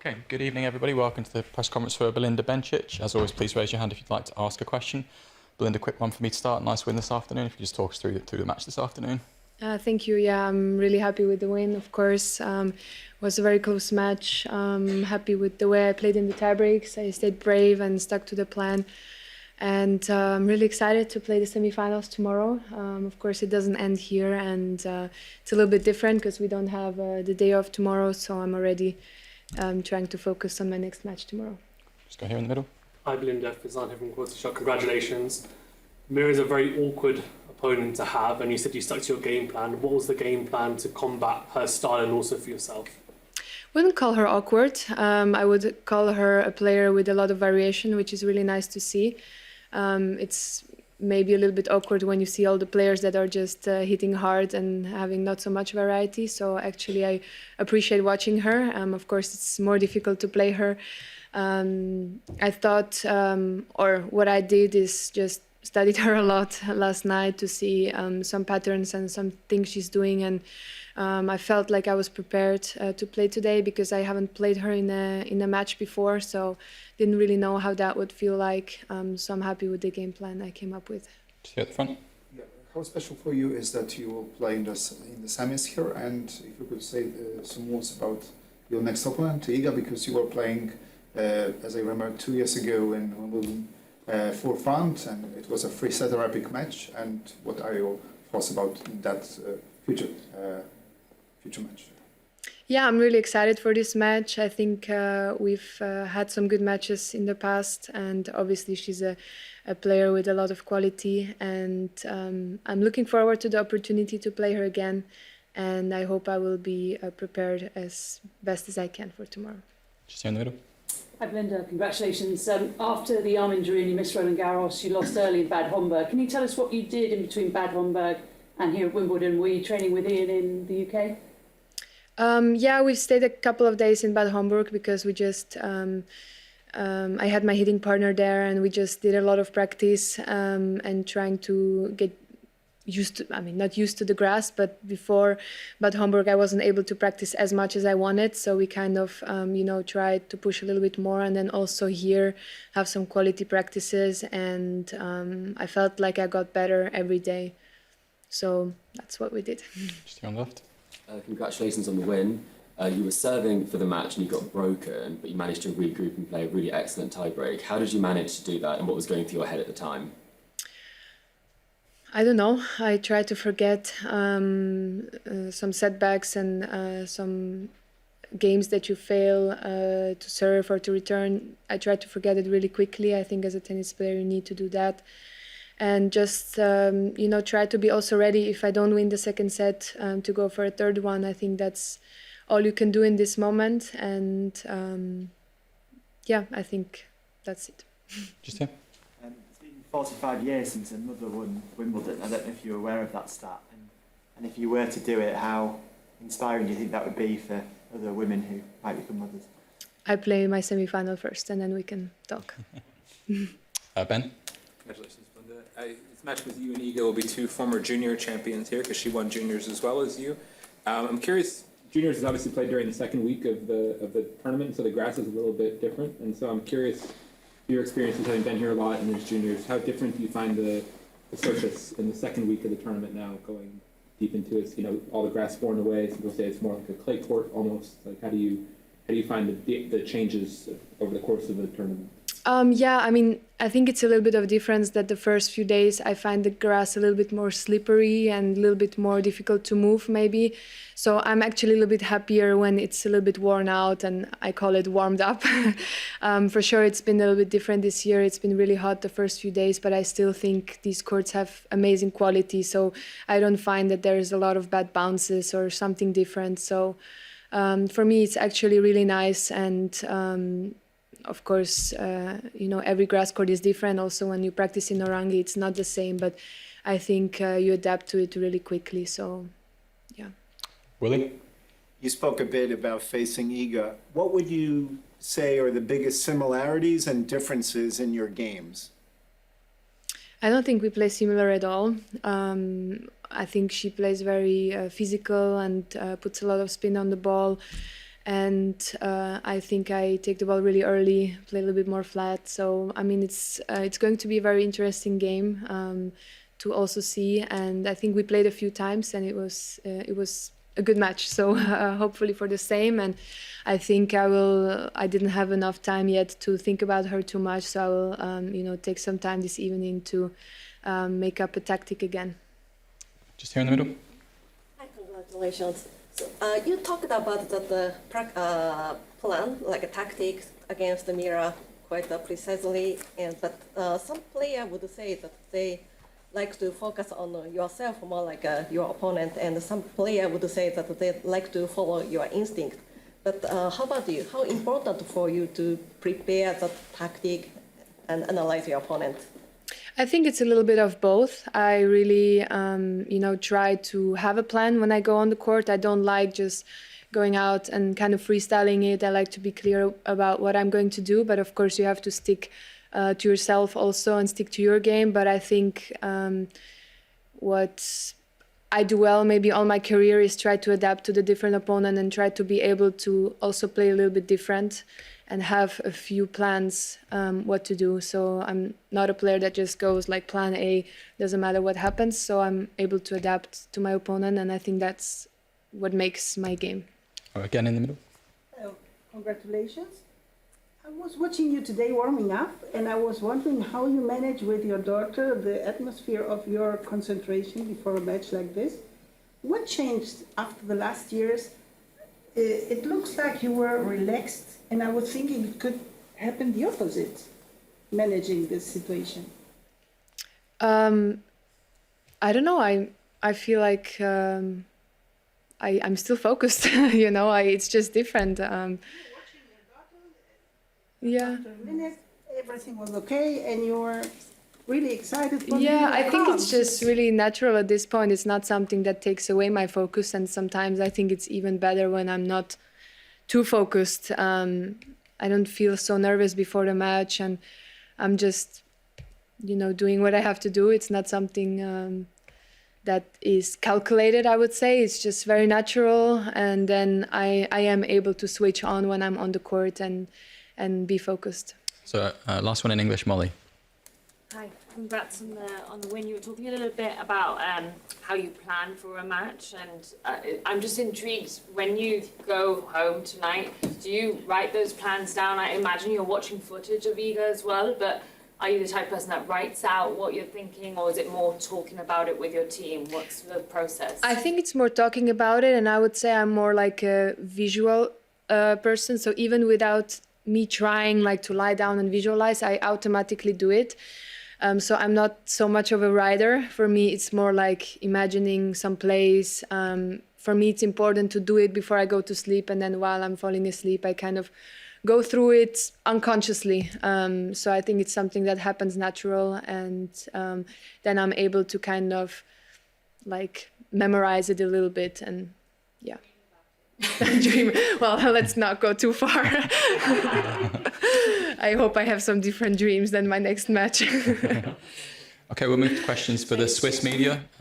Okay, good evening everybody. Welcome to the press conference for Belinda Bencic. As always, please raise your hand if you'd like to ask a question. Belinda, quick one for me to start. Nice win this afternoon. If you could just talk us through the match this afternoon. Thank you. Yeah, I'm really happy with the win. Of course, it was a very close match. Happy with the way I played in the tiebreaks. I stayed brave and stuck to the plan. And I'm really excited to play the semifinals tomorrow. Of course, it doesn't end here, and it's a little bit different because we don't have the day off tomorrow. So I'm already trying to focus on my next match tomorrow. Just go here in the middle. Hi Belinda, Fizan here from Quarter Shot. Congratulations. Mir is a very awkward opponent to have, and you said you stuck to your game plan. What was the game plan to combat her style and also for yourself? Wouldn't call her awkward. I would call her a player with a lot of variation, which is really nice to see. It's maybe a little bit awkward when you see all the players that are just hitting hard and having not so much variety. So actually I appreciate watching her. Of course, it's more difficult to play her. I thought, or what I did is just studied her a lot last night to see some patterns and some things she's doing, and I felt like I was prepared to play today because I haven't played her in a match before, so didn't really know how that would feel like. So I'm happy with the game plan I came up with. Just here at the front. Yeah. How special for you is that you will play in the semis here, and if you could say some words about your next opponent, Iga, because you were playing, as I remember, 2 years ago in Wimbledon forefront, and it was a three-setter epic match. And what are your thoughts about that future match? Yeah, I'm really excited for this match. I think we've had some good matches in the past, and obviously she's a player with a lot of quality, and I'm looking forward to the opportunity to play her again, and I hope I will be prepared as best as I can for tomorrow. Just here in the middle. Hi Belinda, congratulations. After the arm injury and you missed Roland Garros, you lost early in Bad Homburg. Can you tell us what you did in between Bad Homburg and here at Wimbledon? Were you training with Ian in the UK? Yeah, we stayed a couple of days in Bad Homburg because we just, I had my hitting partner there, and we just did a lot of practice and trying to get used to, not used to the grass, but before Bad Homburg I wasn't able to practice as much as I wanted, so we kind of tried to push a little bit more, and then also here have some quality practices, and I felt like I got better every day, so that's what we did. Just here on the left. Congratulations on the win. You were serving for the match and you got broken, but you managed to regroup and play a really excellent tiebreak. How did you manage to do that, and what was going through your head at the time? I don't know. I try to forget some setbacks and some games that you fail to serve or to return. I try to forget it really quickly. I think as a tennis player you need to do that. And just, try to be also ready if I don't win the second set to go for a third one. I think that's all you can do in this moment. And I think that's it. Just here. It's been 45 years since a mother won Wimbledon. I don't know if you're aware of that stat. And if you were to do it, how inspiring do you think that would be for other women who might become mothers? I play my semi-final first, and then we can talk. Ben? Congratulations, Belinda. This match with you and Iga will be two former junior champions here because she won juniors as well as you. I'm curious, juniors is obviously played during the second week of the tournament, so the grass is a little bit different. And so I'm curious, your experiences having been here a lot in these juniors, how different do you find the surface in the second week of the tournament now, going deep into it? All the grass worn away. Some people say it's more like a clay court almost. Like how do you find the changes over the course of the tournament? I think it's a little bit of a difference that the first few days I find the grass a little bit more slippery and a little bit more difficult to move maybe. So I'm actually a little bit happier when it's a little bit worn out, and I call it warmed up. For sure it's been a little bit different this year. It's been really hot the first few days, but I still think these courts have amazing quality. So I don't find that there's a lot of bad bounces or something different. So for me it's actually really nice, and of course, every grass court is different. Also, when you practice in Orangi, it's not the same, but I think you adapt to it really quickly. So, yeah. Willie? You spoke a bit about facing Iga. What would you say are the biggest similarities and differences in your games? I don't think we play similar at all. I think she plays very physical and puts a lot of spin on the ball. and I think I take the ball really early, play a little bit more flat. So I mean, it's going to be a very interesting game to also see. And I think we played a few times, and it was a good match. So hopefully for the same. And I think I didn't have enough time yet to think about her too much. So I will take some time this evening to make up a tactic again. Just here in the middle. Hi, congratulations. So you talked about the plan, like a tactics against the Mira quite precisely, but some player would say that they like to focus on yourself more like your opponent, and some player would say that they like to follow your instinct. But how about you? How important for you to prepare the tactic and analyze your opponent? I think it's a little bit of both. I really, try to have a plan when I go on the court. I don't like just going out and kind of freestyling it. I like to be clear about what I'm going to do. But of course, you have to stick to yourself also and stick to your game. But I think what I do well maybe all my career is try to adapt to the different opponent and try to be able to also play a little bit different and have a few plans what to do. So I'm not a player that just goes like plan A, doesn't matter what happens. So I'm able to adapt to my opponent, and I think that's what makes my game. Again in the middle. Congratulations. I was watching you today warming up, and I was wondering how you manage with your daughter the atmosphere of your concentration before a match like this. What changed after the last years? It looks like you were relaxed, and I was thinking it could happen the opposite, managing this situation. I don't know. I feel like I'm still focused. It's just different. Yeah. After a minute, everything was okay, and you were really excited. Yeah, I think it's just really natural at this point. It's not something that takes away my focus, and sometimes I think it's even better when I'm not too focused. I don't feel so nervous before the match, and I'm just, doing what I have to do. It's not something that is calculated, I would say. It's just very natural, and then I am able to switch on when I'm on the court and be focused. So last one in English, Molly. Hi, congrats on the win. You were talking a little bit about how you plan for a match, and I'm just intrigued, when you go home tonight, do you write those plans down? I imagine you're watching footage of Iga as well, but are you the type of person that writes out what you're thinking, or is it more talking about it with your team? What's the process? I think it's more talking about it, and I would say I'm more like a visual person. So even without me trying like to lie down and visualize, I automatically do it. So I'm not so much of a writer. For me, it's more like imagining some plays. For me, it's important to do it before I go to sleep, and then while I'm falling asleep, I kind of go through it unconsciously. So I think it's something that happens natural, and then I'm able to kind of like memorize it a little bit, and yeah. Dream. Well, let's not go too far. I hope I have some different dreams than my next match. Okay, we'll move to questions for the Swiss media.